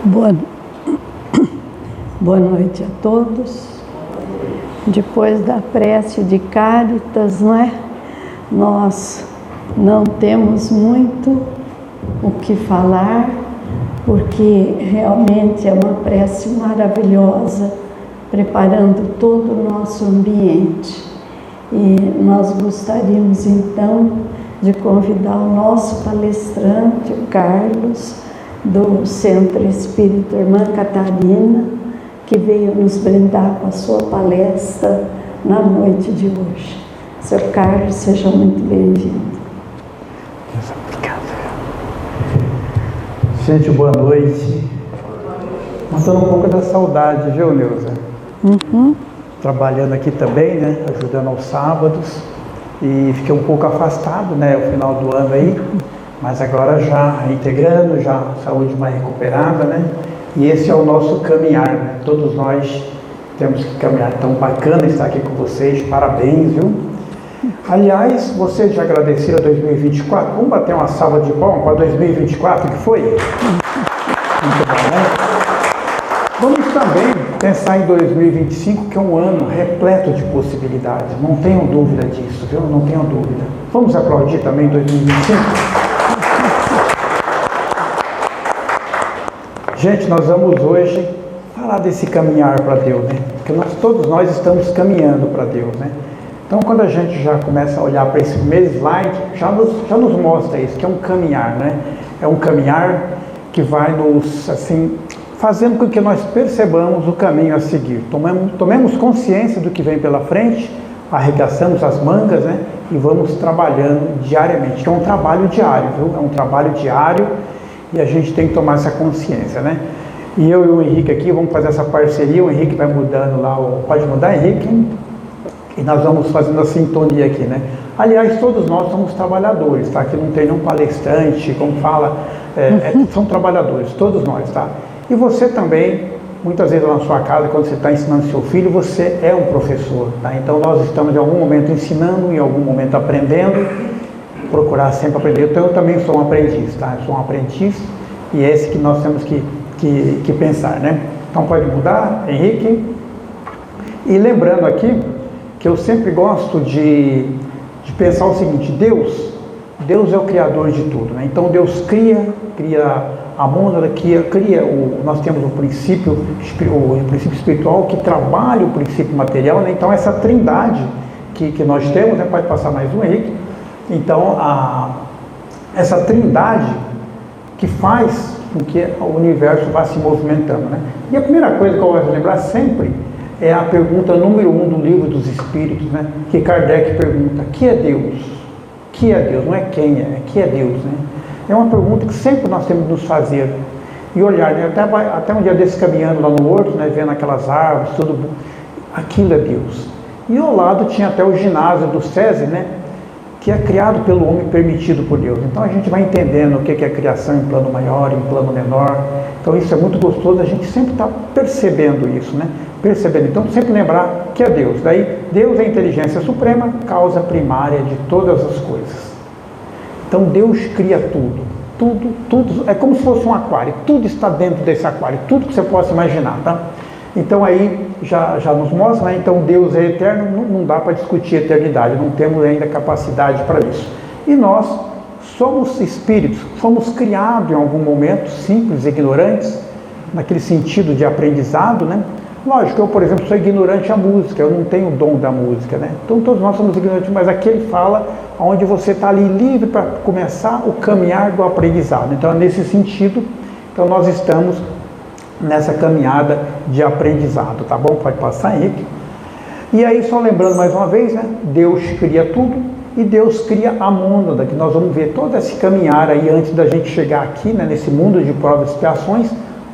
Boa, boa noite a todos. Depois da prece de Cáritas, não é? Nós não temos muito o que falar, porque realmente é uma prece maravilhosa, preparando todo o nosso ambiente. E nós gostaríamos então de convidar o nosso palestrante, o Carlos, do Centro Espírita Irmã Catarina, que veio nos brindar com a sua palestra na noite de hoje. Seu Carlos, seja muito bem-vindo. Obrigado. Gente, boa noite. Matando um pouco da saudade, viu, Neuza? Trabalhando aqui também, né? Ajudando aos sábados. E fiquei um pouco afastado, né? O final do ano aí. Mas agora já reintegrando, já a saúde mais recuperada, né? E esse é o nosso caminhar, né? Todos nós temos que caminhar. Então, bacana estar aqui com vocês. Parabéns, viu? Aliás, vocês já agradeceram a 2024? Vamos bater uma salva de palmas para 2024, que foi? Muito bom, né? Vamos também pensar em 2025, que é um ano repleto de possibilidades. Não tenham dúvida disso, viu? Não tenham dúvida. Vamos aplaudir também 2025? Gente, nós vamos hoje falar desse caminhar para Deus, né? Porque todos nós estamos caminhando para Deus, né? Então, quando a gente já começa a olhar para esse primeiro slide, já nos mostra isso, que é um caminhar, né? É um caminhar que vai nos, assim, fazendo com que nós percebamos o caminho a seguir. Tomemos consciência do que vem pela frente, arregaçamos as mangas, né? E vamos trabalhando diariamente, que é um trabalho diário, viu? É um trabalho diário e a gente tem que tomar essa consciência, né? E eu e o Henrique aqui vamos fazer essa parceria, o Henrique vai mudando lá, pode mudar, Henrique? E nós vamos fazendo a sintonia aqui, né? Aliás, todos nós somos trabalhadores, tá? Aqui não tem nenhum palestrante, como fala, são trabalhadores, todos nós, tá? E você também, muitas vezes na sua casa, quando você está ensinando seu filho, você é um professor, tá? Então nós estamos em algum momento ensinando, em algum momento aprendendo, procurar sempre aprender. Então eu também sou um aprendiz, tá? Eu sou um aprendiz e é esse que nós temos que pensar, né? Então pode mudar, Henrique? E lembrando aqui, que eu sempre gosto de pensar o seguinte: Deus é o Criador de tudo, né? Então Deus cria a mônada, nós temos o princípio espiritual que trabalha o princípio material, né? Então essa trindade que nós temos, né? Pode passar mais um, Henrique. Então essa trindade que faz com que o universo vá se movimentando, né? E a primeira coisa que eu gosto de lembrar sempre é a pergunta número 1 do Livro dos Espíritos, né? Que Kardec pergunta: que é Deus? Que é Deus? Não é quem é que é Deus, né? É uma pergunta que sempre nós temos que nos fazer e olhar, né? Até um dia desse caminhando lá no horto, né? Vendo aquelas árvores, tudo, aquilo é Deus. E ao lado tinha até o ginásio do SESI, né? Que é criado pelo homem, permitido por Deus. Então a gente vai entendendo o que é a criação em plano maior, em plano menor. Então isso é muito gostoso, a gente sempre está percebendo isso, né? Então sempre lembrar que é Deus. Daí Deus é a inteligência suprema, causa primária de todas as coisas. Então Deus cria tudo, é como se fosse um aquário, tudo está dentro desse aquário, tudo que você possa imaginar, tá? Então aí já nos mostra, né? Então Deus é eterno, não dá para discutir a eternidade, não temos ainda capacidade para isso. E nós somos espíritos, fomos criados em algum momento, simples, ignorantes, naquele sentido de aprendizado, né? Lógico, eu, por exemplo, sou ignorante à música, eu não tenho o dom da música, né? Então todos nós somos ignorantes, mas aqui ele fala onde você está ali livre para começar o caminhar do aprendizado. Então, nesse sentido, então nós estamos nessa caminhada de aprendizado, tá bom? Pode passar, Henrique. E aí, só lembrando mais uma vez, né? Deus cria tudo e Deus cria a mônada, que nós vamos ver todo esse caminhar aí antes da gente chegar aqui, né? Nesse mundo de provas e expiações.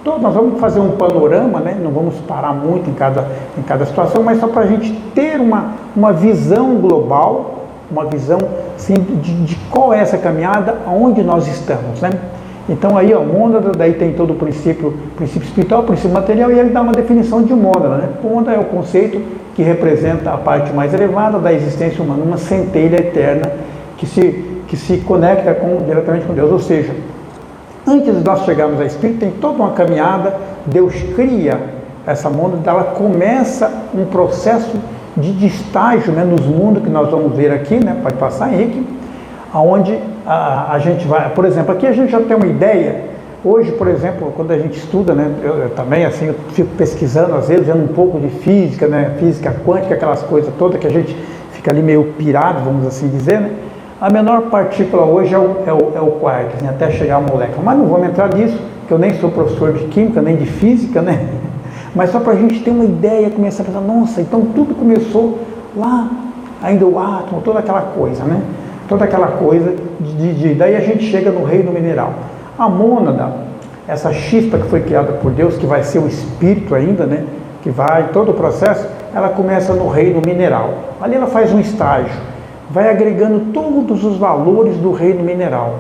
Nós vamos fazer um panorama, né? Não vamos parar muito em cada situação, mas só para a gente ter uma visão global, uma visão assim, de qual é essa caminhada, aonde nós estamos, né? Então aí a mônada, daí tem todo o princípio espiritual, o princípio material, e ele dá uma definição de mônada, né? Mônada é o conceito que representa a parte mais elevada da existência humana, uma centelha eterna que se conecta diretamente com Deus, ou seja, Antes de nós chegarmos a espírito, tem toda uma caminhada. Deus cria essa mônada, ela começa um processo de estágio, né, nos mundos que nós vamos ver aqui, né, pode passar, Henrique, aonde a gente vai, por exemplo, aqui a gente já tem uma ideia. Hoje, por exemplo, quando a gente estuda, né, eu também assim, eu fico pesquisando, às vezes, vendo um pouco de física, né, física quântica, aquelas coisas todas que a gente fica ali meio pirado, vamos assim dizer, né? A menor partícula hoje é o quark, né, até chegar a molécula. Mas não vamos entrar nisso, porque eu nem sou professor de química, nem de física, né? Mas só para a gente ter uma ideia, começar a pensar, nossa, então tudo começou lá, ainda o átomo, toda aquela coisa, né? Toda aquela coisa, daí a gente chega no reino mineral. A mônada, essa chispa que foi criada por Deus, que vai ser o espírito ainda, né? Que vai, todo o processo, ela começa no reino mineral. Ali ela faz um estágio, vai agregando todos os valores do reino mineral.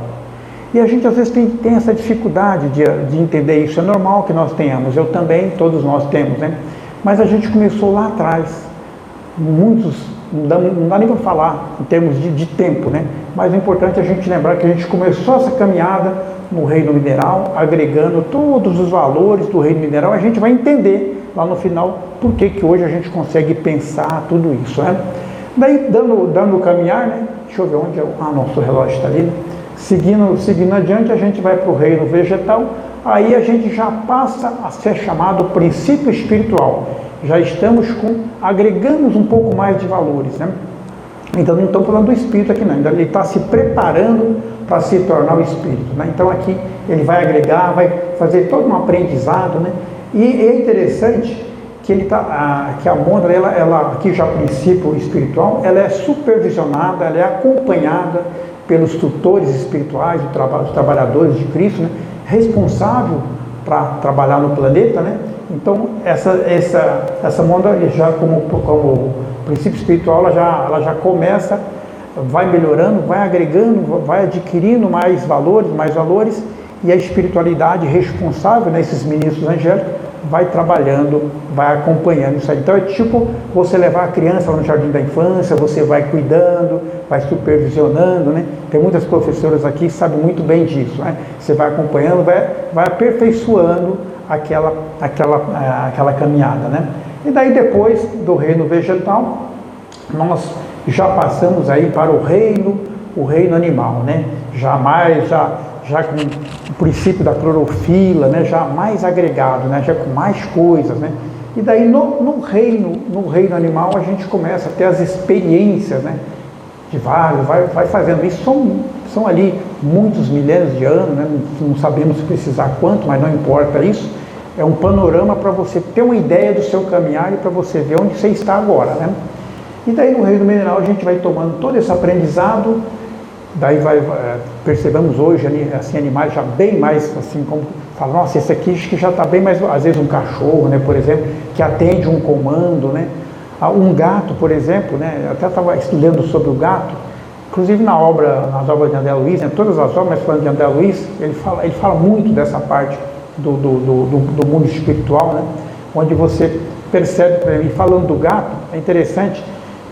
E a gente às vezes tem essa dificuldade de entender isso, é normal que nós tenhamos, eu também, todos nós temos, né? Mas a gente começou lá atrás, muitos, não dá nem para falar em termos de tempo, né? Mas é importante a gente lembrar que a gente começou essa caminhada no reino mineral, agregando todos os valores do reino mineral, a gente vai entender lá no final por que hoje a gente consegue pensar tudo isso, né? Daí, dando o caminhar, né? Deixa eu ver onde é nosso relógio está ali, né? Seguindo adiante, a gente vai para o reino vegetal, aí a gente já passa a ser chamado princípio espiritual. Já estamos agregamos um pouco mais de valores, né? Então não estamos falando do espírito aqui não, ele está se preparando para se tornar o espírito, né? Então aqui ele vai agregar, vai fazer todo um aprendizado, né? E é interessante que que a mônada, ela aqui já princípio espiritual, ela é supervisionada, ela é acompanhada pelos tutores espirituais, os trabalhadores de Cristo, né? Responsável para trabalhar no planeta, né? Então essa mônada já como princípio espiritual, ela já começa, vai melhorando, vai agregando, vai adquirindo mais valores, e a espiritualidade responsável, né, esses ministros angélicos, vai trabalhando, vai acompanhando isso aí. Então é tipo você levar a criança lá no jardim da infância, você vai cuidando, vai supervisionando, né? Tem muitas professoras aqui que sabem muito bem disso, né? Você vai acompanhando, vai aperfeiçoando aquela caminhada, né? E daí depois do reino vegetal, nós já passamos aí para o reino animal, né? Já com o princípio da clorofila, né? Já mais agregado, né? Já com mais coisas, né? E daí no reino animal a gente começa a ter as experiências, né? De vários, vai fazendo isso, são ali muitos milhares de anos, né? Não sabemos precisar quanto, mas não importa isso. É um panorama para você ter uma ideia do seu caminhar e para você ver onde você está agora, né? E daí no reino mineral a gente vai tomando todo esse aprendizado, daí percebemos hoje assim, animais já bem mais assim, como fala, nossa, esse aqui acho que já está bem mais, às vezes um cachorro, né, por exemplo, que atende um comando, né? Um gato, por exemplo, né? Eu até estava estudando sobre o gato, inclusive nas obras de André Luiz, né, todas as obras, mas falando de André Luiz, ele fala muito dessa parte do mundo espiritual, né? Onde você percebe, e falando do gato, é interessante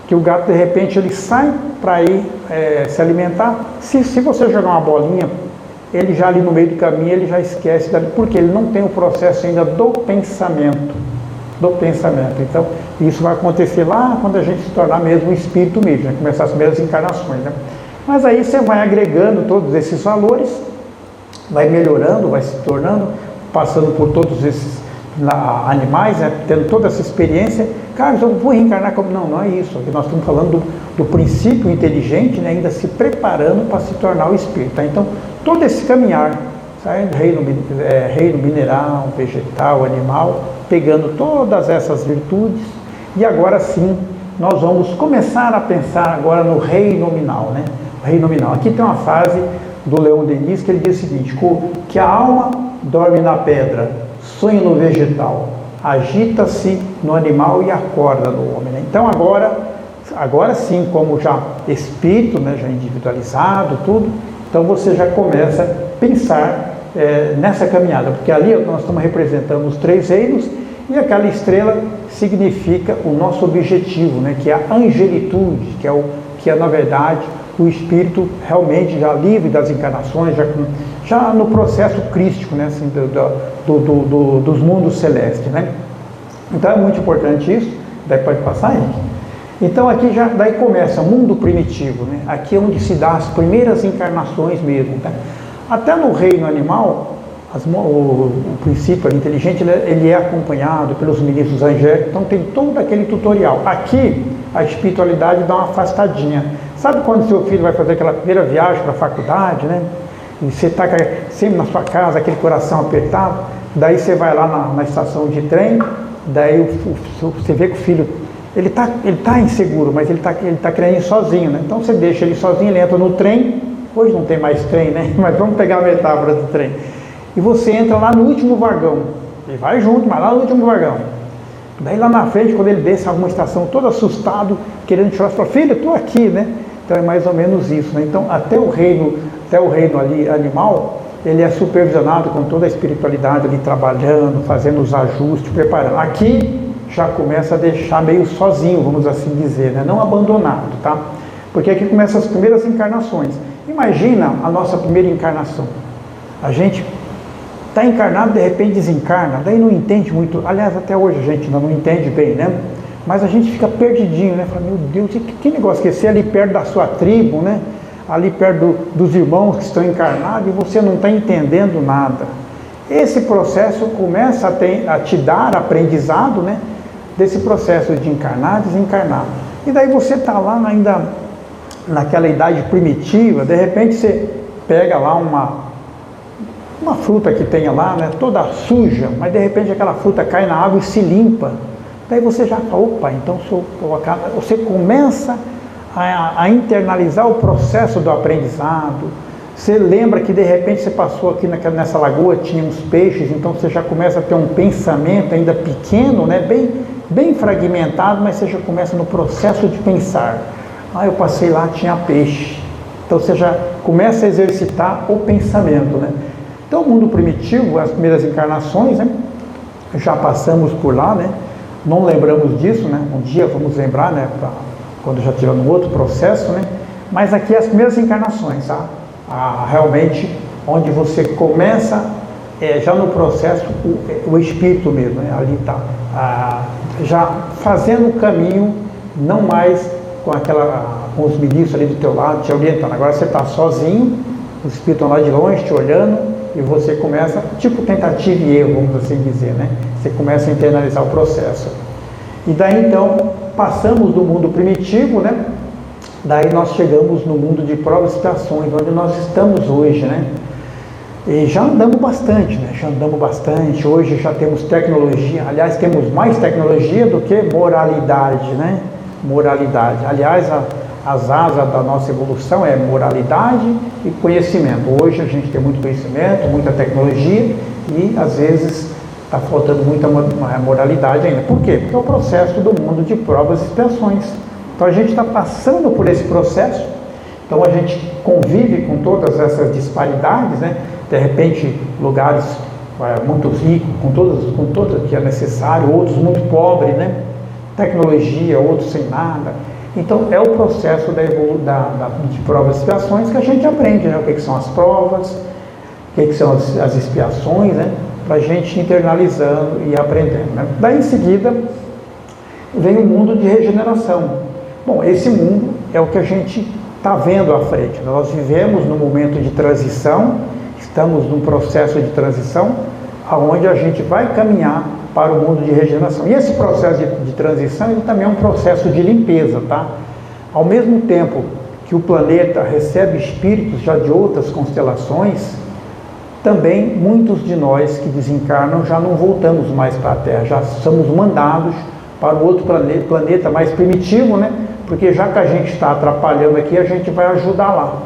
que o gato de repente ele sai para ir se alimentar. Se você jogar uma bolinha, ele já ali no meio do caminho ele já esquece, porque ele não tem o processo ainda do pensamento. Então isso vai acontecer lá quando a gente se tornar mesmo um espírito mesmo, né? Começar as primeiras encarnações, né? Mas aí você vai agregando todos esses valores, vai melhorando, vai se tornando, passando por todos esses animais, né, tendo toda essa experiência. Carlos, eu vou reencarnar como... Não é isso. Aqui nós estamos falando do princípio inteligente, né, ainda se preparando para se tornar o espírito, tá? Então, todo esse caminhar, reino mineral, vegetal, animal, pegando todas essas virtudes, e agora sim, nós vamos começar a pensar agora no reino nominal, né? O reino nominal. Aqui tem uma frase do Leon Denis que ele diz o seguinte, que a alma dorme na pedra, sonha no vegetal, agita-se no animal e acorda no homem, né? Então agora sim, como já espírito, né, já individualizado, tudo, então você já começa a pensar nessa caminhada, porque ali nós estamos representando os três reinos, e aquela estrela significa o nosso objetivo, né, que é a angelitude, que é na verdade o espírito realmente já livre das encarnações, já já no processo crístico, né, assim, dos mundos celestes, né? Então é muito importante isso. Daí pode passar, Henrique? Então aqui já daí começa o mundo primitivo, né? Aqui é onde se dá as primeiras encarnações mesmo, tá? Até no reino animal, o princípio inteligente ele é acompanhado pelos ministros angélicos, então tem todo aquele tutorial. Aqui a espiritualidade dá uma afastadinha. Sabe quando seu filho vai fazer aquela primeira viagem para a faculdade, né? E você está sempre na sua casa, aquele coração apertado, daí você vai lá na estação de trem, daí você vê que o filho, ele tá inseguro, mas ele tá querendo ir sozinho, né? Então você deixa ele sozinho, ele entra no trem, hoje não tem mais trem, né? Mas vamos pegar a metáfora do trem. E você entra lá no último vagão, ele vai junto, mas lá no último vagão. Daí lá na frente, quando ele desce alguma estação, todo assustado, querendo chorar, você fala, filho, eu estou aqui, né? Então é mais ou menos isso, né? Então até o reino ali animal, ele é supervisionado com toda a espiritualidade ali trabalhando, fazendo os ajustes, preparando. Aqui já começa a deixar meio sozinho, vamos assim dizer, né? Não abandonado, tá? Porque aqui começam as primeiras encarnações. Imagina a nossa primeira encarnação. A gente está encarnado, de repente desencarna, daí não entende muito, aliás, até hoje a gente ainda não entende bem, né? Mas a gente fica perdidinho, né? Fala, meu Deus, que negócio que é ser ali perto da sua tribo, né? Ali perto dos irmãos que estão encarnados e você não está entendendo nada. Esse processo começa a te dar aprendizado, né? Desse processo de encarnar, desencarnar. E daí você está lá ainda naquela idade primitiva, de repente você pega lá uma fruta que tenha lá, né, toda suja, mas de repente aquela fruta cai na água e se limpa. Daí você já fala, opa, então você começa a internalizar o processo do aprendizado. Você lembra que de repente você passou aqui nessa lagoa, tinha uns peixes, então você já começa a ter um pensamento ainda pequeno, né, bem fragmentado, mas você já começa no processo de pensar. Eu passei lá, tinha peixe. Então você já começa a exercitar o pensamento, né? Então, o mundo primitivo, as primeiras encarnações, né? Já passamos por lá, né? Não lembramos disso, né? Um dia vamos lembrar, né? Quando já tiver um outro processo, né? Mas aqui as primeiras encarnações, tá? Realmente, onde você começa, já no processo, o espírito mesmo, né? Ali está. Já fazendo o caminho, não mais com os ministros ali do teu lado, te orientando. Agora você está sozinho, os espíritos estão lá de longe, te olhando, e você começa, tipo tentativa e erro, vamos assim dizer, né? Você começa a internalizar o processo. E daí então, passamos do mundo primitivo, né? Daí nós chegamos no mundo de provas e expiações, onde nós estamos hoje, né? E já andamos bastante, né? Já andamos bastante, hoje já temos tecnologia, aliás, temos mais tecnologia do que moralidade, né? Moralidade. Aliás, as asas da nossa evolução é moralidade e conhecimento. Hoje a gente tem muito conhecimento, muita tecnologia e às vezes está faltando muita moralidade ainda. Por quê? Porque é o processo do mundo de provas e expiações. Então a gente está passando por esse processo, então a gente convive com todas essas disparidades, né? De repente lugares muito ricos, com todas que é necessário, outros muito pobres, né? Tecnologia, outros sem nada. Então, é o processo de provas e expiações que a gente aprende, né? O que são as provas, o que são as expiações, né? Para a gente ir internalizando e aprendendo, né? Daí, em seguida, vem o mundo de regeneração. Bom, esse mundo é o que a gente está vendo à frente. Nós vivemos num momento de transição, estamos num processo de transição, onde a gente vai caminhar para o mundo de regeneração. E esse processo de transição, ele também é um processo de limpeza, tá? Ao mesmo tempo que o planeta recebe espíritos já de outras constelações, também muitos de nós que desencarnam já não voltamos mais para a Terra, já somos mandados para o outro planeta mais primitivo, né? Porque já que a gente está atrapalhando aqui, a gente vai ajudar lá.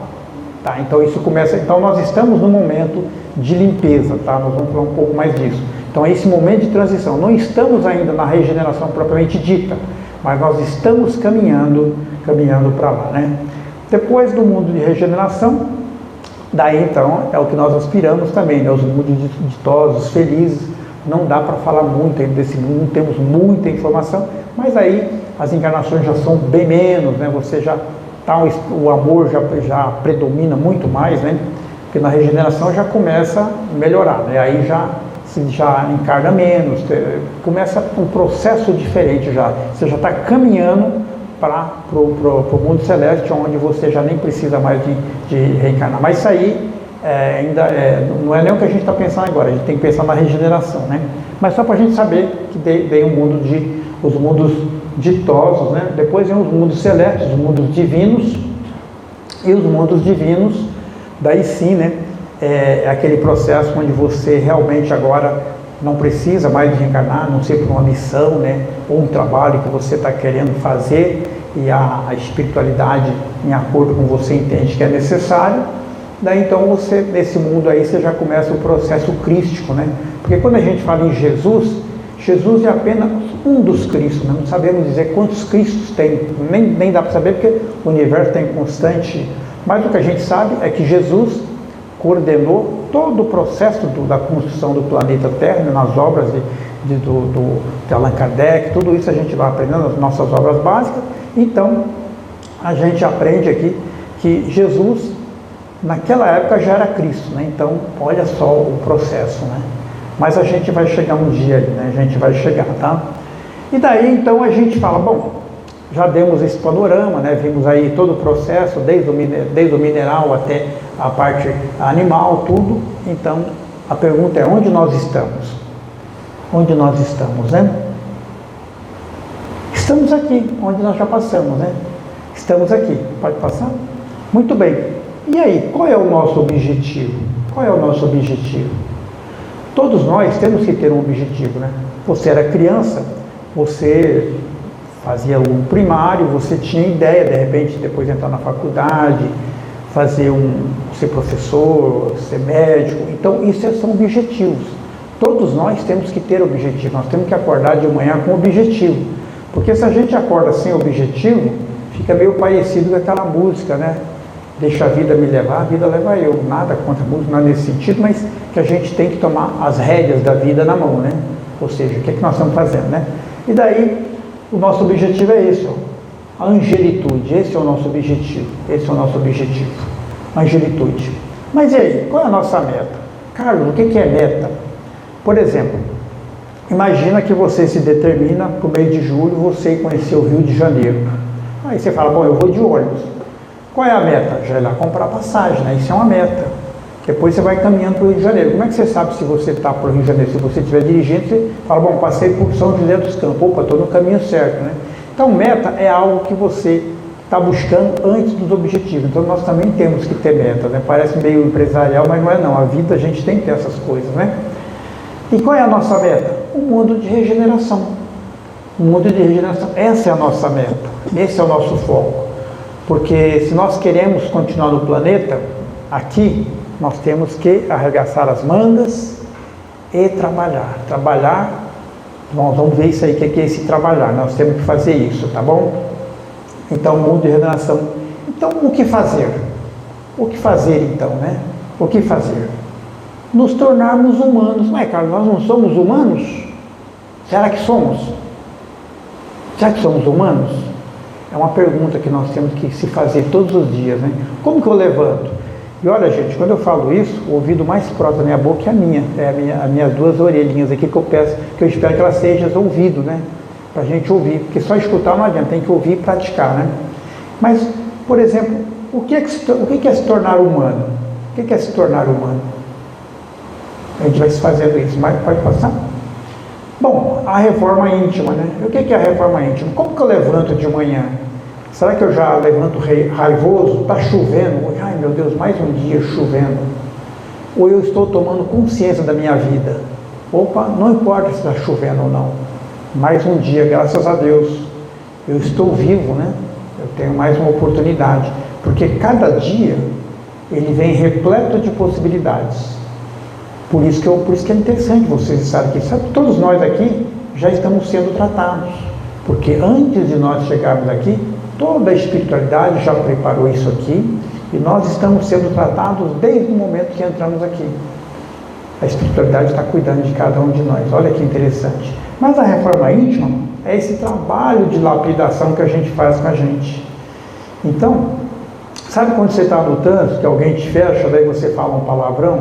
Tá? Então isso começa. Então nós estamos no momento de limpeza, tá? Nós vamos falar um pouco mais disso. Então é esse momento de transição. Não estamos ainda na regeneração propriamente dita, mas nós estamos caminhando para lá, né? Depois do mundo de regeneração, daí então é o que nós aspiramos também, né? Os mundos ditosos, felizes. Não dá para falar muito ainda desse mundo, não temos muita informação, mas aí as encarnações já são bem menos, né? Você já tá, o amor já predomina muito mais, né? Porque na regeneração já começa a melhorar, né? Aí já encarna menos, começa um processo diferente já. Você já está caminhando para o mundo celeste, onde você já nem precisa mais de reencarnar. Mas isso aí não é nem o que a gente está pensando agora, a gente tem que pensar na regeneração, né? Mas só para a gente saber que tem os mundos ditosos, né? Depois vem os mundos celestes, os mundos divinos, e os mundos divinos, daí sim, né? É aquele processo onde você realmente agora não precisa mais de reencarnar, não sei por uma missão, né? Ou um trabalho que você está querendo fazer e a espiritualidade, em acordo com você, entende que é necessário. Daí então você, nesse mundo aí, você já começa o processo crístico, né? Porque quando a gente fala em Jesus, Jesus é apenas um dos Cristos, né? Não sabemos dizer quantos Cristos tem, nem dá para saber, porque o universo tem constante. Mas o que a gente sabe é que Jesus coordenou todo o processo da construção do planeta Terra, nas obras de Allan Kardec, tudo isso a gente vai aprendendo nas nossas obras básicas. Então, a gente aprende aqui que Jesus, naquela época, já era Cristo, né? Então, olha só o processo, né? Mas a gente vai chegar um dia aí, né? A gente vai chegar, tá? E daí, então, a gente fala, bom, já demos esse panorama, né? Vimos aí todo o processo, desde o mineral até a parte animal, tudo. Então, a pergunta é, onde nós estamos? Onde nós estamos, né? Estamos aqui, onde nós já passamos, né? Estamos aqui. Pode passar? Muito bem. E aí, qual é o nosso objetivo? Qual é o nosso objetivo? Todos nós temos que ter um objetivo, né? Você era criança, você fazia o primário, você tinha ideia, de repente, depois de entrar na faculdade, ser professor, ser médico. Então, isso são objetivos. Todos nós temos que ter objetivo, nós temos que acordar de manhã com objetivo. Porque se a gente acorda sem objetivo, fica meio parecido com aquela música, né? Deixa a vida me levar, a vida leva eu. Nada contra a música, não é nesse sentido, mas que a gente tem que tomar as rédeas da vida na mão, né? Ou seja, o que é que nós estamos fazendo, né? E daí, o nosso objetivo é esse, ó, a angelitude. Esse é o nosso objetivo. Esse é o nosso objetivo. Angelitude. Mas e aí, qual é a nossa meta? Carlos, o que é meta? Por exemplo, imagina que você se determina, para o mês de julho, você ir conhecer o Rio de Janeiro. Aí você fala, bom, eu vou de ônibus. Qual é a meta? Já ir lá comprar passagem, né? Isso é uma meta. Depois você vai caminhando para o Rio de Janeiro. Como é que você sabe se você está para o Rio de Janeiro? Se você estiver dirigindo, você fala, bom, passei por São José dos Campos. Opa, estou no caminho certo, né? Então, meta é algo que você está buscando antes dos objetivos. Então, nós também temos que ter meta, né? Parece meio empresarial, mas não é não. A vida, a gente tem que ter essas coisas, né? E qual é a nossa meta? O mundo de regeneração. O mundo de regeneração. Essa é a nossa meta. Esse é o nosso foco. Porque se nós queremos continuar no planeta, aqui, nós temos que arregaçar as mangas e trabalhar. Trabalhar, nós vamos ver isso aí, o que é esse trabalhar. Nós temos que fazer isso, tá bom? Então, mundo de regeneração. Então, o que fazer? O que fazer, então, né? O que fazer? Nos tornarmos humanos. Mas, Carlos, nós não somos humanos? Será que somos? Será que somos humanos? É uma pergunta que nós temos que se fazer todos os dias, né? Como que eu levanto? E olha, gente, quando eu falo isso, o ouvido mais próximo da minha boca é a minha. As minhas duas orelhinhas aqui que eu peço, que eu espero que elas sejam ouvidas, né? Para a gente ouvir, porque só escutar não adianta, tem que ouvir e praticar, né? Mas, por exemplo, o que é se tornar humano? O que é se tornar humano? A gente vai se fazendo isso, mas pode passar? Bom, a reforma íntima, né? O que é a reforma íntima? Como que eu levanto de manhã? Será que eu já levanto raivoso? Está chovendo? Ai, meu Deus, mais um dia chovendo. Ou eu estou tomando consciência da minha vida? Opa, não importa se está chovendo ou não. Mais um dia, graças a Deus, eu estou vivo, né? Eu tenho mais uma oportunidade. Porque cada dia, ele vem repleto de possibilidades. Por isso que é interessante vocês estarem aqui. Sabe que todos nós aqui já estamos sendo tratados. Porque antes de nós chegarmos aqui, toda a espiritualidade já preparou isso aqui. E nós estamos sendo tratados desde o momento que entramos aqui. A espiritualidade está cuidando de cada um de nós. Olha que interessante. Mas a reforma íntima é esse trabalho de lapidação que a gente faz com a gente. Então, Sabe quando você está no trânsito, que alguém te fecha, daí você fala um palavrão?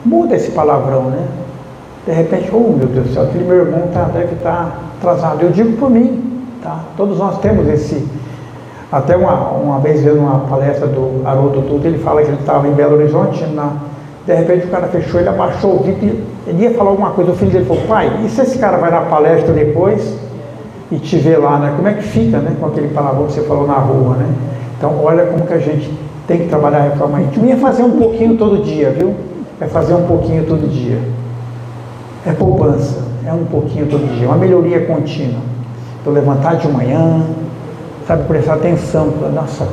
Muda esse palavrão, né? De repente, oh meu Deus do céu, aquele meu irmão deve estar atrasado. Eu digo por mim, tá? Todos nós temos esse... Até uma vez vendo uma palestra do Haroldo Dutra, ele fala que ele estava em Belo Horizonte, de repente o cara fechou, ele abaixou o vidro, ele ia falar alguma coisa, o filho dele falou, pai, e se esse cara vai na palestra depois e te vê lá, né? Como é que fica, né? Com aquele palavrão que você falou na rua, né? Então, olha como que a gente tem que trabalhar a reforma íntima. E é fazer um pouquinho todo dia, viu? É fazer um pouquinho todo dia. É poupança, é um pouquinho todo dia, uma melhoria contínua. Então, levantar de manhã, sabe, prestar atenção, nossa,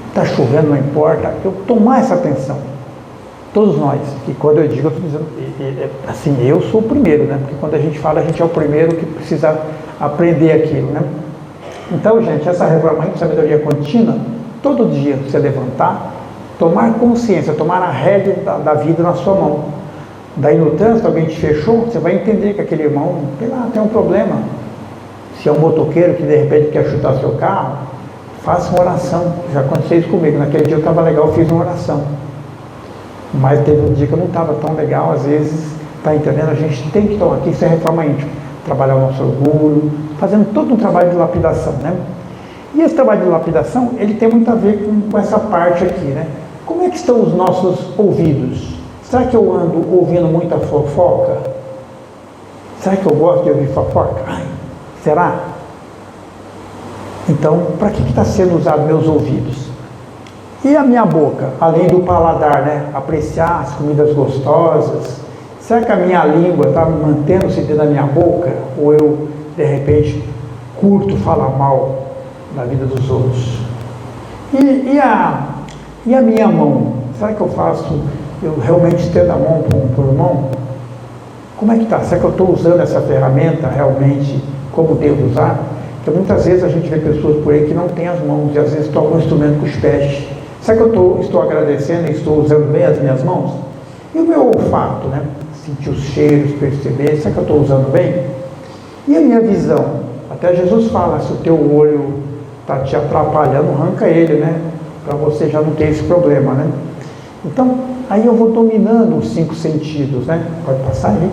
está chovendo, não importa, eu tomar essa atenção. Todos nós, que quando eu digo, eu estou dizendo, assim, eu sou o primeiro, né? Porque quando a gente fala, a gente é o primeiro que precisa aprender aquilo, né? Então, gente, essa reforma íntima, sabedoria contínua, todo dia você levantar, tomar consciência, tomar a rédea da vida na sua mão. Daí no trânsito, alguém te fechou, você vai entender que aquele irmão, sei lá, tem um problema. Se é um motoqueiro que de repente quer chutar seu carro, faça uma oração. Já aconteceu isso comigo. Naquele dia eu estava legal, eu fiz uma oração. Mas teve um dia que eu não estava tão legal, às vezes, está entendendo? A gente tem que tomar aqui, isso é reforma íntima. Trabalhar o nosso orgulho, fazendo todo um trabalho de lapidação, né? E esse trabalho de lapidação, ele tem muito a ver com essa parte aqui, né? Como é que estão os nossos ouvidos? Será que eu ando ouvindo muita fofoca? Será que eu gosto de ouvir fofoca? Ai, será? Então, para que está sendo usado meus ouvidos? E a minha boca, além do paladar, né? Apreciar as comidas gostosas. Será que a minha língua está mantendo-se dentro da minha boca? Ou eu, de repente, curto falar mal da vida dos outros? E a minha mão? Será que eu realmente estendo a mão para o irmão? Como é que está? Será que eu estou usando essa ferramenta realmente como devo usar? Porque muitas vezes a gente vê pessoas por aí que não têm as mãos e às vezes tocam um instrumento com os pés. Será que eu estou agradecendo e estou usando bem as minhas mãos? E o meu olfato, né? Sentir os cheiros, perceber, será que eu estou usando bem? E a minha visão? Até Jesus fala, se o teu olho está te atrapalhando, arranca ele, né? Para você já não ter esse problema, né? Então, aí eu vou dominando os 5 sentidos, né? Pode passar aí.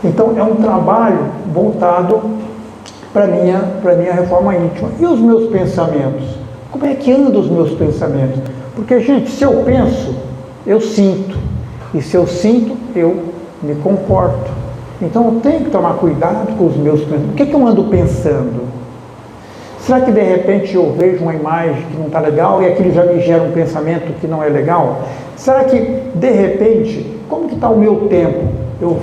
Então, é um trabalho voltado para minha reforma íntima. E os meus pensamentos? Como é que andam os meus pensamentos? Porque, gente, se eu penso, eu sinto. E se eu sinto, eu me comporto. Então eu tenho que tomar cuidado com os meus pensamentos. O que eu ando pensando? Será que de repente eu vejo uma imagem que não está legal e aquilo já me gera um pensamento que não é legal? Será que de repente, como que está o meu tempo?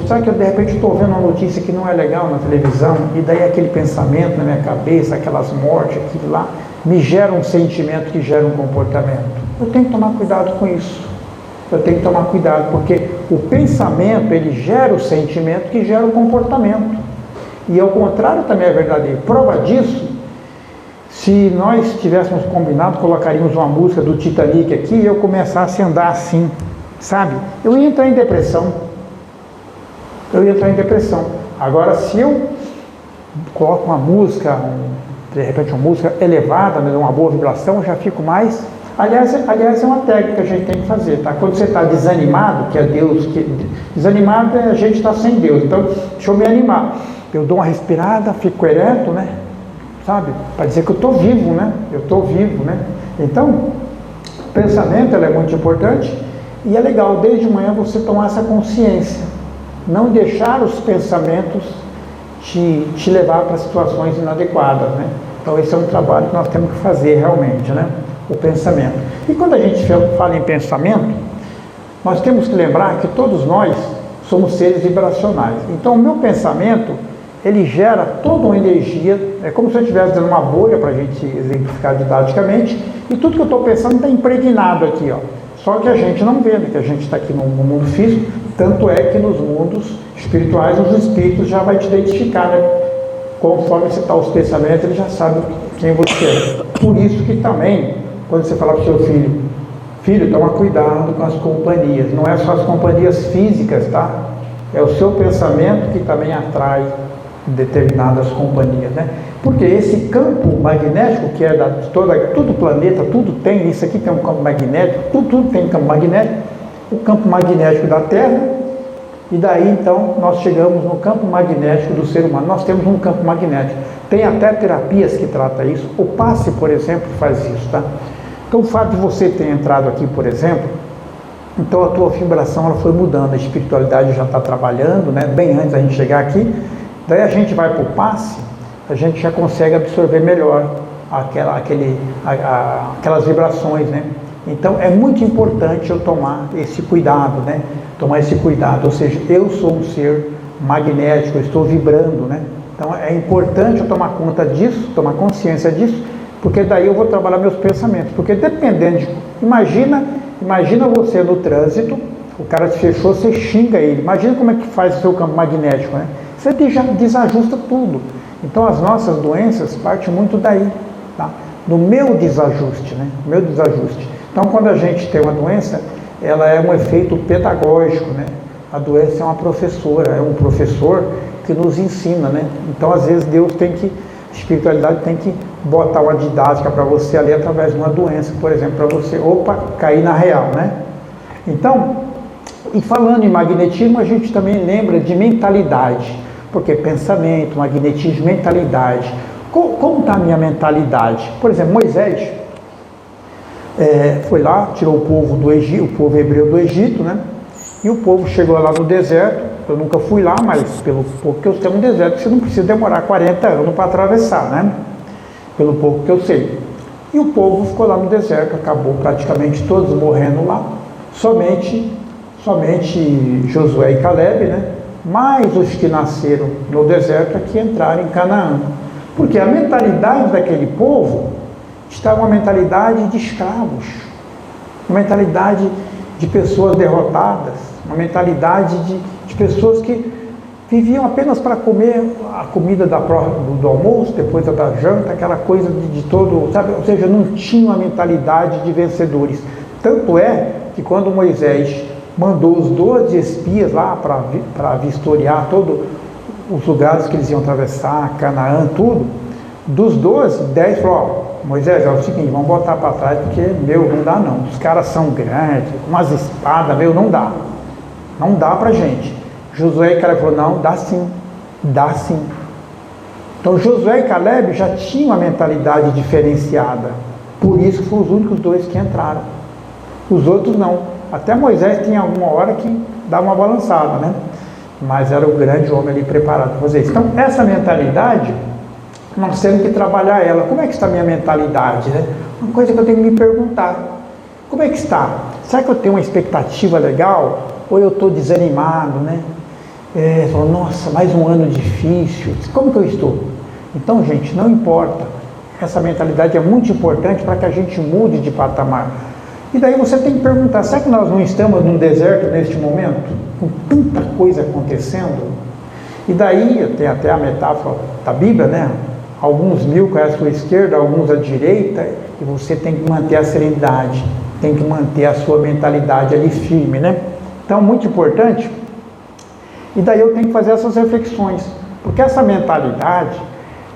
Será que eu de repente estou vendo uma notícia que não é legal na televisão e daí aquele pensamento na minha cabeça, aquelas mortes, aquilo lá, me gera um sentimento que gera um comportamento? Eu tenho que tomar cuidado com isso. Eu tenho que tomar cuidado, porque o pensamento, ele gera o sentimento que gera o comportamento. E ao contrário também é verdadeiro. Prova disso, se nós tivéssemos combinado, colocaríamos uma música do Titanic aqui e eu começasse a andar assim, sabe? Eu ia entrar em depressão. Agora, se eu coloco uma música, de repente uma música elevada, mas uma boa vibração, eu já fico mais... Aliás, é uma técnica que a gente tem que fazer, tá? Quando você está desanimado, que é Deus, desanimado é a gente estar sem Deus, então deixa eu me animar. Eu dou uma respirada, fico ereto, né? Sabe? Para dizer que eu estou vivo, né? Então, o pensamento é muito importante e é legal, desde manhã, você tomar essa consciência. Não deixar os pensamentos te levar para situações inadequadas, né? Então, esse é um trabalho que nós temos que fazer realmente, né? O pensamento. E quando a gente fala em pensamento, nós temos que lembrar que todos nós somos seres vibracionais. Então, o meu pensamento, ele gera toda uma energia, é como se eu estivesse dando uma bolha, para a gente exemplificar didaticamente, e tudo que eu estou pensando está impregnado aqui, ó. Só que a gente não vê, né, que a gente está aqui no mundo físico, tanto é que nos mundos espirituais, os espíritos já vai te identificar, né? Conforme você está os pensamentos, ele já sabe quem você é. Por isso que também, quando você fala para o seu filho, toma cuidado com as companhias. Não é só as companhias físicas, tá? É o seu pensamento que também atrai determinadas companhias, né? Porque esse campo magnético que é todo planeta, tudo tem, isso aqui tem um campo magnético, tudo tem campo magnético, o campo magnético da Terra, e daí então nós chegamos no campo magnético do ser humano. Nós temos um campo magnético, tem até terapias que tratam isso, o passe, por exemplo, faz isso, tá? Então o fato de você ter entrado aqui, por exemplo, então a tua vibração ela foi mudando, a espiritualidade já está trabalhando, né? Bem antes da gente chegar aqui, daí a gente vai para o passe, a gente já consegue absorver melhor aquelas vibrações, né? Então é muito importante eu tomar esse cuidado, né? Tomar esse cuidado, ou seja, eu sou um ser magnético, eu estou vibrando, né? Então é importante eu tomar conta disso, tomar consciência disso, porque daí eu vou trabalhar meus pensamentos, porque dependendo de... Imagina você no trânsito, o cara te fechou, você xinga ele, imagina como é que faz o seu campo magnético, né? Você desajusta tudo. Então as nossas doenças partem muito daí, tá? Do meu desajuste, né? Meu desajuste. Então quando a gente tem uma doença, ela é um efeito pedagógico, né? A doença é uma professora, é um professor que nos ensina, né? Então às vezes Deus a espiritualidade tem que botar uma didática para você ali através de uma doença, por exemplo, para você, cair na real, né? Então, e falando em magnetismo, a gente também lembra de mentalidade, porque pensamento, magnetismo, mentalidade. Como está a minha mentalidade? Por exemplo, Moisés foi lá, tirou o povo do Egito, o povo hebreu do Egito, né? E o povo chegou lá no deserto. Eu nunca fui lá, mas pelo pouco que eu sei, um deserto você não precisa demorar 40 anos para atravessar, né? Pelo pouco que eu sei. E o povo ficou lá no deserto, acabou praticamente todos morrendo lá. Somente Josué e Caleb, né? Mais os que nasceram no deserto é que entraram em Canaã. Porque a mentalidade daquele povo estava uma mentalidade de escravos, uma mentalidade de pessoas derrotadas, uma mentalidade de pessoas que viviam apenas para comer a comida do almoço, depois da janta, aquela coisa de todo, sabe? Ou seja, não tinha uma mentalidade de vencedores. Tanto é que quando Moisés mandou os 12 espias lá para vistoriar todos os lugares que eles iam atravessar, Canaã, tudo, dos 12, 10 falaram: Moisés, é o seguinte, vamos botar para trás, porque, não dá não, os caras são grandes, com umas espadas, não dá pra gente. Josué e Caleb falou: não, dá sim. Então Josué e Caleb já tinham uma mentalidade diferenciada, por isso foram os únicos dois que entraram, os outros não. Até Moisés tinha alguma hora que dava uma balançada, né? Mas era o grande homem ali preparado para fazer isso. Então essa mentalidade, nós temos que trabalhar ela. Como é que está a minha mentalidade, né? Uma coisa que eu tenho que me perguntar: como é que está? Será que eu tenho uma expectativa legal? Ou eu estou desanimado, né? Falo, nossa, mais um ano difícil. Como que eu estou? Então, gente, não importa. Essa mentalidade é muito importante para que a gente mude de patamar. E daí você tem que perguntar: será que nós não estamos num deserto neste momento? Com tanta coisa acontecendo? E daí, tem até a metáfora da Bíblia, né? Alguns mil caem à sua esquerda, alguns à direita, e você tem que manter a serenidade, tem que manter a sua mentalidade ali firme, né? Então, muito importante. E daí eu tenho que fazer essas reflexões, porque essa mentalidade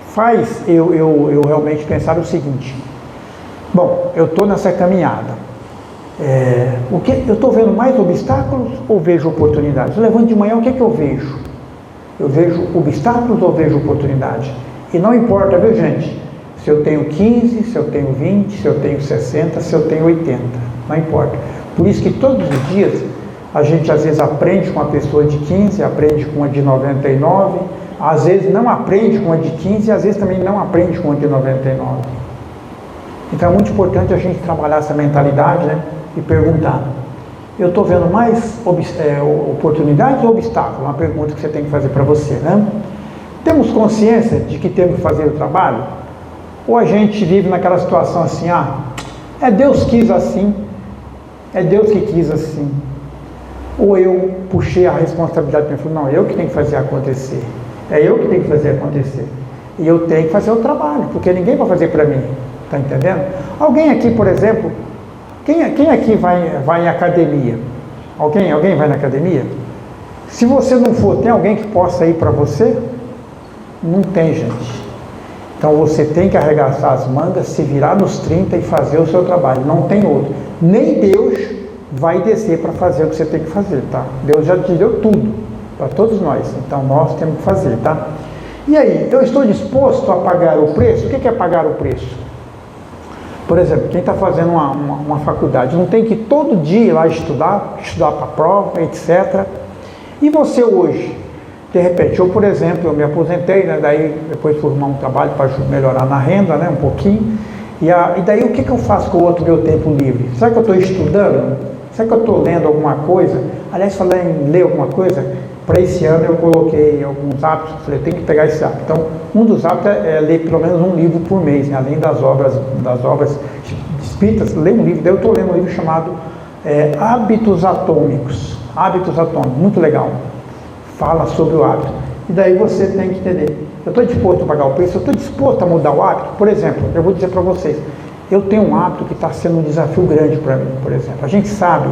faz eu realmente pensar o seguinte: bom, eu estou nessa caminhada, eu estou vendo mais obstáculos ou vejo oportunidades? Eu levanto de manhã, o que eu vejo? Eu vejo obstáculos ou vejo oportunidades? E não importa, viu, gente, se eu tenho 15, se eu tenho 20, se eu tenho 60, se eu tenho 80, não importa. Por isso que todos os dias a gente às vezes aprende com uma pessoa de 15, aprende com uma de 99, às vezes não aprende com uma de 15 e às vezes também não aprende com uma de 99. Então é muito importante a gente trabalhar essa mentalidade, né, e perguntar: eu estou vendo mais oportunidades ou obstáculos? Uma pergunta que você tem que fazer para você, né? Temos consciência de que temos que fazer o trabalho? Ou a gente vive naquela situação assim: Deus quis assim, é Deus que quis assim. Ou eu puxei a responsabilidade para mim e falei: não, eu que tenho que fazer acontecer, é eu que tenho que fazer acontecer, e eu tenho que fazer o trabalho, porque ninguém vai fazer para mim, está entendendo? Alguém aqui, por exemplo, quem aqui vai em academia? Alguém vai na academia? Se você não for, tem alguém que possa ir para você? Não tem, gente. Então você tem que arregaçar as mangas, se virar nos 30 e fazer o seu trabalho. Não tem outro. Nem Deus vai descer para fazer o que você tem que fazer, tá? Deus já te deu tudo para todos nós. Então nós temos que fazer, tá? E aí, eu estou disposto a pagar o preço? O que é pagar o preço? Por exemplo, quem está fazendo uma faculdade, não tem que todo dia ir lá estudar para a prova, etc. E você hoje, de repente, eu, por exemplo, eu me aposentei, né, daí depois fui arrumar um trabalho para melhorar na renda, né, um pouquinho, e daí o que eu faço com o outro meu tempo livre? Será que eu estou estudando? Será que eu estou lendo alguma coisa? Aliás, falar em ler alguma coisa, para esse ano eu coloquei alguns hábitos, falei, tem que pegar esse hábito. Então, um dos hábitos é ler pelo menos um livro por mês, né, além das obras espíritas, ler um livro. Daí eu estou lendo um livro chamado Hábitos Atômicos. Hábitos Atômicos, muito legal. Fala sobre o hábito. E daí você tem que entender. Eu estou disposto a pagar o preço, eu estou disposto a mudar o hábito. Por exemplo, eu vou dizer para vocês, eu tenho um hábito que está sendo um desafio grande para mim, por exemplo. A gente sabe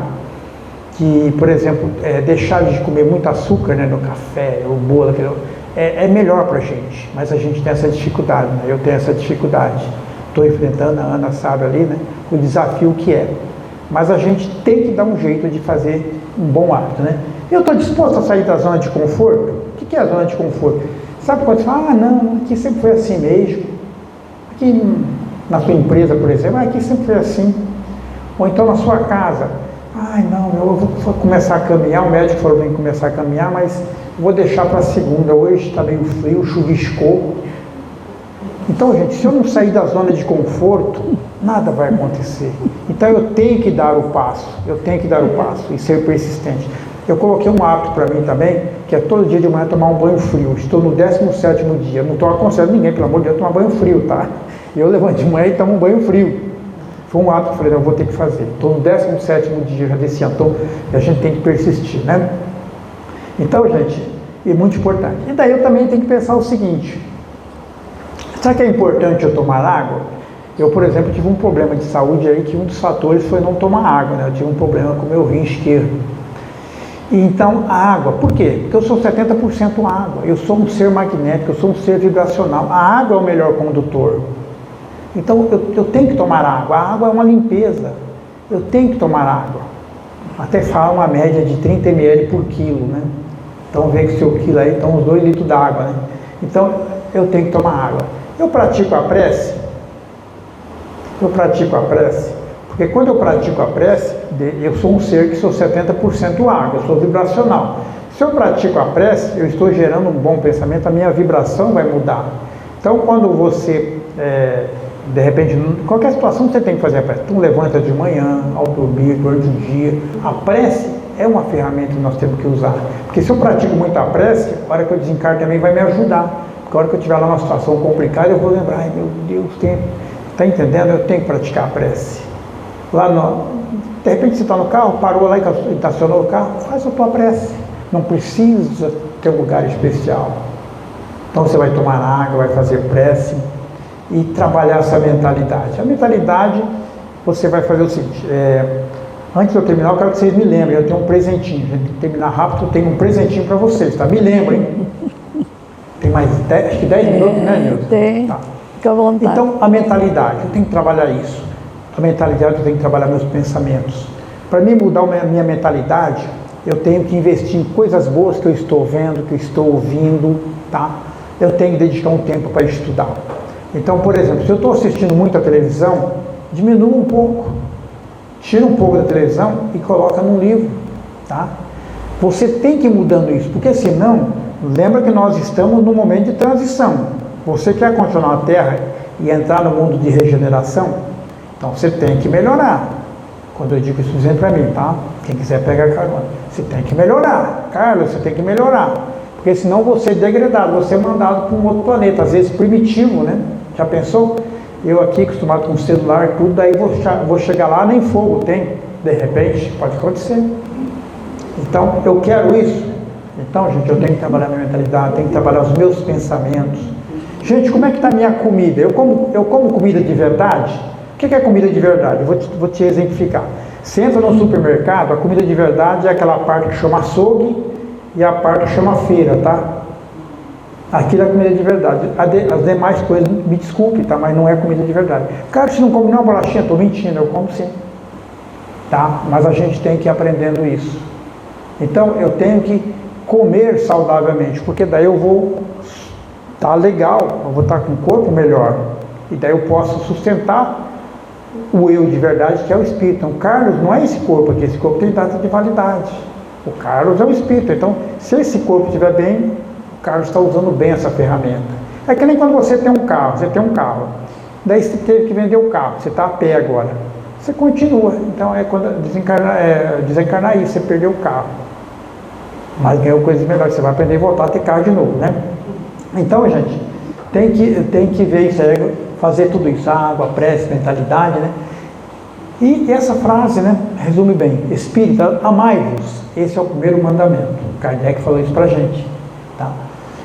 que, por exemplo, deixar de comer muito açúcar, né, no café, o bolo, é melhor para a gente, mas a gente tem essa dificuldade, né? Eu tenho essa dificuldade. Estou enfrentando, a Ana sabe ali, né, o desafio que é. Mas a gente tem que dar um jeito de fazer um bom hábito, né? Eu estou disposto a sair da zona de conforto? O que é a zona de conforto? Sabe quando você fala, não, aqui sempre foi assim mesmo. Aqui na sua empresa, por exemplo, aqui sempre foi assim. Ou então na sua casa, não, eu vou começar a caminhar, o médico falou bem começar a caminhar, mas vou deixar para segunda, hoje está meio frio, chuviscou. Então, gente, se eu não sair da zona de conforto, nada vai acontecer. Então eu tenho que dar o passo, e ser persistente. Eu coloquei um hábito para mim também, que é todo dia de manhã tomar um banho frio. Estou no 17º dia, não estou aconselhando ninguém, pelo amor de Deus, tomar banho frio, tá? Eu levanto de manhã e tomo um banho frio. Foi um hábito que eu falei, eu vou ter que fazer. Estou no 17º dia já desse ano, então a gente tem que persistir, né? Então, gente, é muito importante. E daí eu também tenho que pensar o seguinte, será que é importante eu tomar água? Eu, por exemplo, tive um problema de saúde aí, que um dos fatores foi não tomar água, né? Eu tive um problema com o meu rim esquerdo. Então, a água, por quê? Porque eu sou 70% água, eu sou um ser magnético, eu sou um ser vibracional. A água é o melhor condutor. Então, eu tenho que tomar água. A água é uma limpeza. Eu tenho que tomar água. Até fala uma média de 30 ml por quilo, né? Então, vê que o seu quilo aí estão uns 2 litros d'água, né? Então, eu tenho que tomar água. Eu pratico a prece? Porque quando eu pratico a prece, eu sou um ser que sou 70% água, eu sou vibracional. Se eu pratico a prece, eu estou gerando um bom pensamento, a minha vibração vai mudar. Então, quando você, de repente, qualquer situação você tem que fazer a prece. Então, levanta de manhã, ao dormir, durante o dia. A prece é uma ferramenta que nós temos que usar. Porque se eu pratico muito a prece, a hora que eu desencarno também vai me ajudar. Porque a hora que eu estiver lá numa situação complicada, eu vou lembrar, ai meu Deus, está entendendo? Eu tenho que praticar a prece. De repente você está no carro, parou lá e estacionou o carro, faz a tua prece. Não precisa ter um lugar especial. Então você vai tomar água, vai fazer prece e trabalhar essa mentalidade. A mentalidade, você vai fazer o seguinte, antes de eu terminar, eu quero que vocês me lembrem, eu tenho um presentinho, a gente tem que terminar rápido, eu tenho um presentinho para vocês, tá? Me lembrem. Tem mais 10, acho que 10 minutos, né, Nilson? Tem, tá. Fica à vontade. Então, a mentalidade, eu tenho que trabalhar isso. A mentalidade, eu tenho que trabalhar meus pensamentos. Para mim mudar a minha mentalidade, eu tenho que investir em coisas boas que eu estou vendo, que eu estou ouvindo, tá? Eu tenho que dedicar um tempo para estudar. Então, por exemplo, se eu estou assistindo muita televisão, diminua um pouco. Tira um pouco da televisão e coloca num livro, tá? Você tem que ir mudando isso, porque senão, lembra que nós estamos num momento de transição. Você quer continuar na Terra e entrar no mundo de regeneração? Então você tem que melhorar. Quando eu digo isso, dizendo para mim, tá? Quem quiser pegar carona. Você tem que melhorar. Carlos, você tem que melhorar. Porque senão você é degradado, você é mandado para um outro planeta, às vezes primitivo, né? Já pensou? Eu aqui, acostumado com celular e tudo, daí vou chegar lá, nem fogo tem. De repente, pode acontecer. Então, eu quero isso. Então, gente, eu tenho que trabalhar minha mentalidade, tenho que trabalhar os meus pensamentos. Gente, como é que está a minha comida? Eu como comida de verdade? O que é comida de verdade? Eu vou te exemplificar. Você entra no supermercado, a comida de verdade é aquela parte que chama açougue e a parte que chama feira, tá? Aquilo é comida de verdade. As demais coisas, me desculpe, tá? Mas não é comida de verdade. Cara, se não come nenhuma bolachinha, estou mentindo, eu como sim. Tá? Mas a gente tem que ir aprendendo isso. Então, eu tenho que comer saudavelmente, porque daí eu vou estar legal, eu vou estar com o corpo melhor. E daí eu posso sustentar o eu de verdade, que é o espírito. Então, Carlos não é esse corpo aqui, esse corpo tem data de validade. O Carlos é o espírito. Então, se esse corpo estiver bem, o Carlos está usando bem essa ferramenta. É que nem quando você tem um carro, daí você teve que vender o carro, você está a pé agora. Você continua. Então, é quando desencarnar isso, você perdeu o carro. Mas ganhou coisas melhores, você vai aprender a voltar a ter carro de novo, né? Então, gente, tem que ver isso aí, fazer tudo isso, água, prece, mentalidade, né? E essa frase, né, resume bem: Espírita, amai-vos. Esse é o primeiro mandamento. Kardec falou isso pra gente, tá?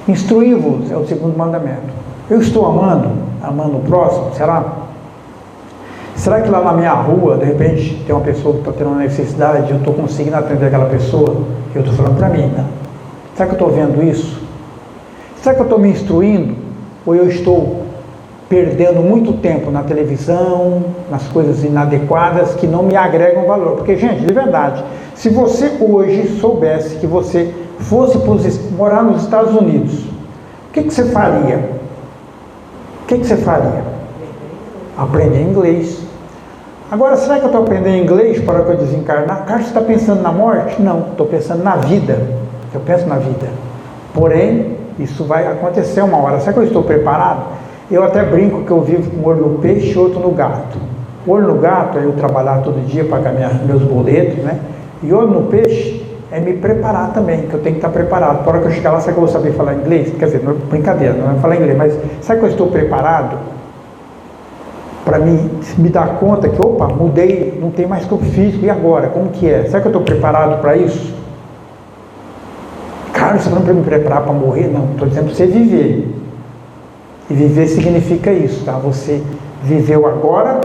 Instruí-vos é o segundo mandamento. Eu estou amando o próximo, será? Será que lá na minha rua, de repente, tem uma pessoa que está tendo uma necessidade, eu estou conseguindo atender aquela pessoa? Eu estou falando para mim, né? Será que eu estou vendo isso? Será que eu estou me instruindo? Ou eu estou perdendo muito tempo na televisão, nas coisas inadequadas que não me agregam valor? Porque, gente, de verdade, se você hoje soubesse que você fosse morar nos Estados Unidos, o que você faria? O que você faria? Aprender inglês. Agora, será que eu estou aprendendo inglês para que eu desencarnar? Cara, você está pensando na morte? Não, estou pensando na vida. Eu penso na vida. Porém, isso vai acontecer uma hora. Será que eu estou preparado? Eu até brinco que eu vivo com um olho no peixe e outro no gato. O olho no gato é eu trabalhar todo dia, pagar meus boletos, né? E olho no peixe é me preparar também, que eu tenho que estar preparado. Para a hora que eu chegar lá, será que eu vou saber falar inglês? Quer dizer, não é brincadeira, não é falar inglês, mas será que eu estou preparado para me dar conta que, opa, mudei, não tem mais corpo físico, e agora? Como que é? Será que eu estou preparado para isso? Cara, você não para me preparar para morrer? Não, estou dizendo para você viver. E viver significa isso, tá? Você viveu agora,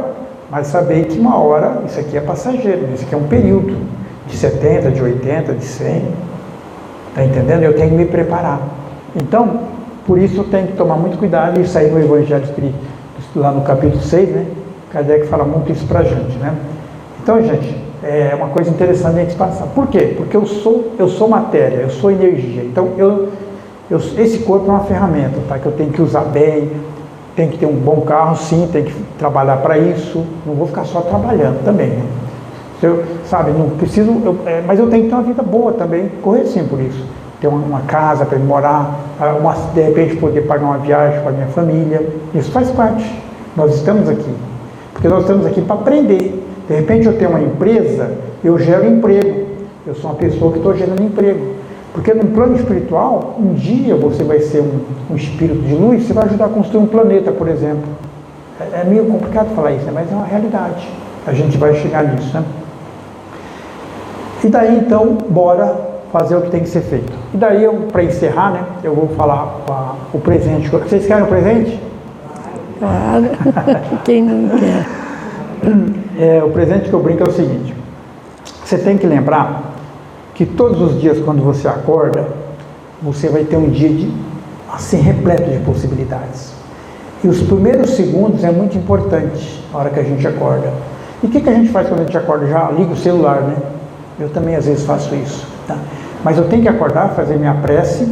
mas saber que uma hora, isso aqui é passageiro, isso aqui é um período de 70, de 80, de 100, tá entendendo? Eu tenho que me preparar. Então, por isso eu tenho que tomar muito cuidado, e isso aí no Evangelho Espírita, lá no capítulo 6, né? Kardec fala muito isso pra gente, né? Então, gente, é uma coisa interessante a gente passar. Por quê? Porque eu sou matéria, eu sou energia. Então, esse corpo é uma ferramenta, tá? Que eu tenho que usar bem, tenho que ter um bom carro, sim, tenho que trabalhar para isso. Não vou ficar só trabalhando também, né? Sabe, não preciso, mas eu tenho que ter uma vida boa também, correr sim por isso. Ter uma casa para morar, de repente poder pagar uma viagem para a minha família. Isso faz parte. Nós estamos aqui. Porque nós estamos aqui para aprender. De repente eu tenho uma empresa, eu gero emprego. Eu sou uma pessoa que estou gerando emprego. Porque no plano espiritual, um dia você vai ser um espírito de luz, você vai ajudar a construir um planeta, por exemplo. É meio complicado falar isso, né? Mas é uma realidade. A gente vai chegar nisso, né? E daí então, bora fazer o que tem que ser feito. E daí, para encerrar, né, eu vou falar o presente. Vocês querem o presente? Claro, quem não quer? O presente que eu brinco é o seguinte: você tem que lembrar que todos os dias, quando você acorda, você vai ter um dia assim, repleto de possibilidades. E os primeiros segundos é muito importante, na hora que a gente acorda. E o que a gente faz quando a gente acorda? Já liga o celular, né? Eu também às vezes faço isso, tá? Mas eu tenho que acordar, fazer minha prece,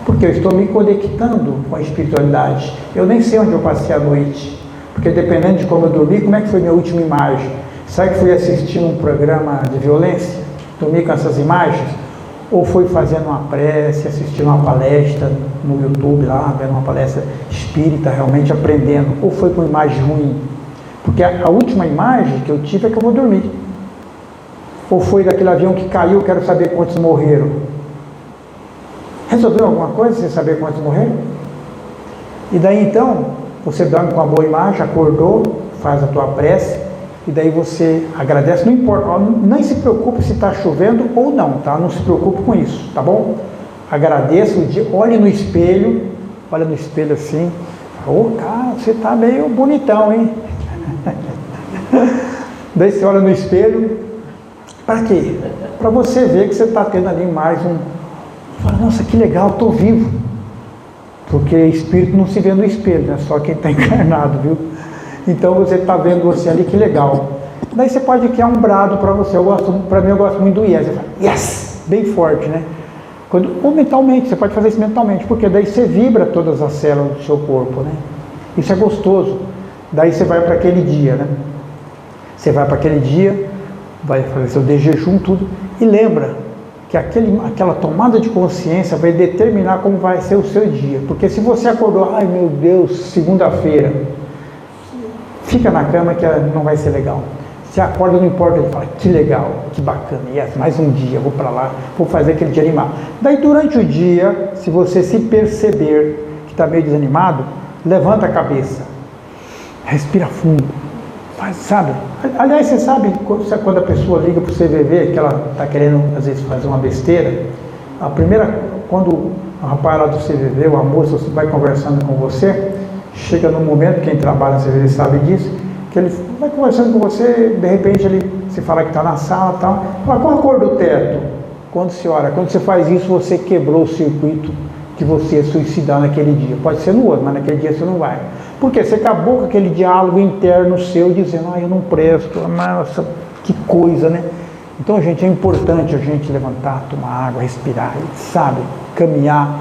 porque eu estou me conectando com a espiritualidade. Eu nem sei onde eu passei a noite, porque dependendo de como eu dormi, como é que foi minha última imagem? Será que fui assistir um programa de violência? Dormi com essas imagens? Ou fui fazendo uma prece, assistindo uma palestra no YouTube lá, vendo uma palestra espírita, realmente aprendendo? Ou foi com imagem ruim? Porque a última imagem que eu tive é que eu vou dormir. Ou foi daquele avião que caiu, quero saber quantos morreram. Resolveu alguma coisa sem saber quantos morreram? E daí então, você dorme com uma boa imagem, acordou, faz a tua prece, e daí você agradece, não importa, nem se preocupe se está chovendo ou não, tá? Não se preocupe com isso, tá bom? Agradeça o dia, olhe no espelho assim, cara, você está meio bonitão, hein? Daí você olha no espelho. Para quê? Para você ver que você está tendo ali mais Fala, nossa, que legal, estou vivo. Porque espírito não se vê no espelho, né? Só quem está encarnado, viu? Então você está vendo você ali, que legal. Daí você pode criar um brado para você. Para mim, eu gosto muito do yes. Você fala, yes! Bem forte, né? Ou mentalmente, você pode fazer isso mentalmente, porque daí você vibra todas as células do seu corpo, né? Isso é gostoso. Daí você vai para aquele dia, né? Você vai para aquele dia, vai fazer seu de jejum, tudo, e lembra que aquela tomada de consciência vai determinar como vai ser o seu dia. Porque se você acordou, ai meu Deus, segunda-feira, fica na cama que não vai ser legal. Você acorda, não importa, ele fala, que legal, que bacana, yes, mais um dia, vou para lá, vou fazer aquele dia animado. Daí durante o dia, se você se perceber que está meio desanimado, levanta a cabeça, respira fundo, faz, sabe? Aliás, você sabe quando a pessoa liga para o CVV, que ela está querendo às vezes fazer uma besteira, quando o rapaz lá do CVV, ou a moça, vai conversando com você, chega no momento, quem trabalha no CVV sabe disso, que ele vai conversando com você, de repente você fala que está na sala e tal, fala, qual a cor do teto? Quando você faz isso, você quebrou o circuito que você ia suicidar naquele dia. Pode ser no outro, mas naquele dia você não vai. Por quê? Você acabou com aquele diálogo interno seu, dizendo, eu não presto, nossa, que coisa, né? Então, gente, é importante a gente levantar, tomar água, respirar, sabe? Caminhar,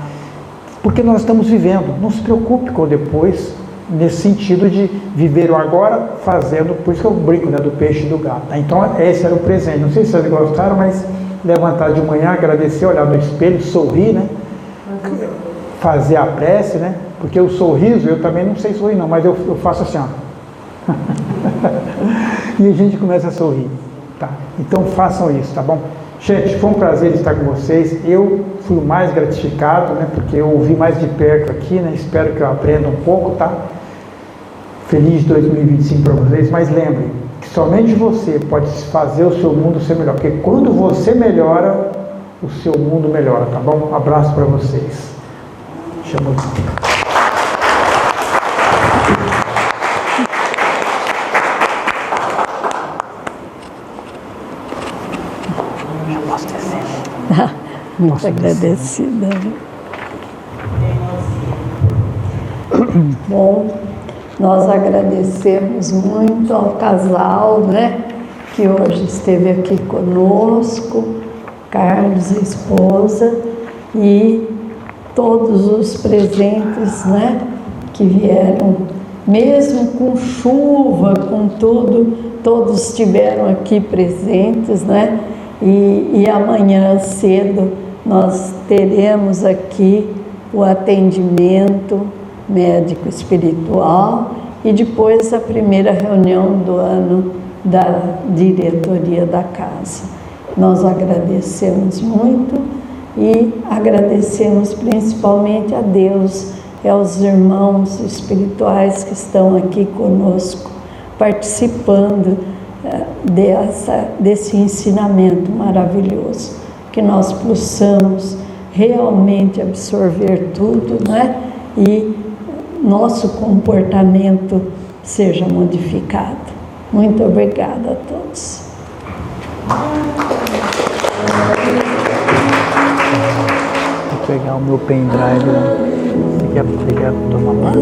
porque nós estamos vivendo. Não se preocupe com o depois, nesse sentido de viver o agora fazendo, por isso que eu brinco, né, do peixe e do gato. Então, esse era o presente. Não sei se vocês gostaram, mas levantar de manhã, agradecer, olhar no espelho, sorrir, né? Fazer a prece, né? Porque o sorriso, eu também não sei sorrir não, mas eu faço assim, ó. E a gente começa a sorrir, tá? Então façam isso, tá bom? Gente, foi um prazer estar com vocês. Eu fui o mais gratificado, né? Porque eu ouvi mais de perto aqui, né? Espero que eu aprenda um pouco, tá? Feliz 2025 para vocês, mas lembre que somente você pode fazer o seu mundo ser melhor, porque quando você melhora, o seu mundo melhora, tá bom? Um abraço para vocês. Chamou. Muito agradecida. Bom, nós agradecemos muito ao casal, né, que hoje esteve aqui conosco, Carlos, a esposa, e todos os presentes, né, que vieram, mesmo com chuva, com tudo, todos estiveram aqui presentes, né, e amanhã cedo nós teremos aqui o atendimento médico espiritual e depois a primeira reunião do ano da diretoria da casa. Nós agradecemos muito e agradecemos principalmente a Deus e aos irmãos espirituais que estão aqui conosco, participando desse ensinamento maravilhoso, que nós possamos realmente absorver tudo, né? E nosso comportamento seja modificado. Muito obrigada a todos. Vou pegar o meu pendrive, né? Você quer tomar mais?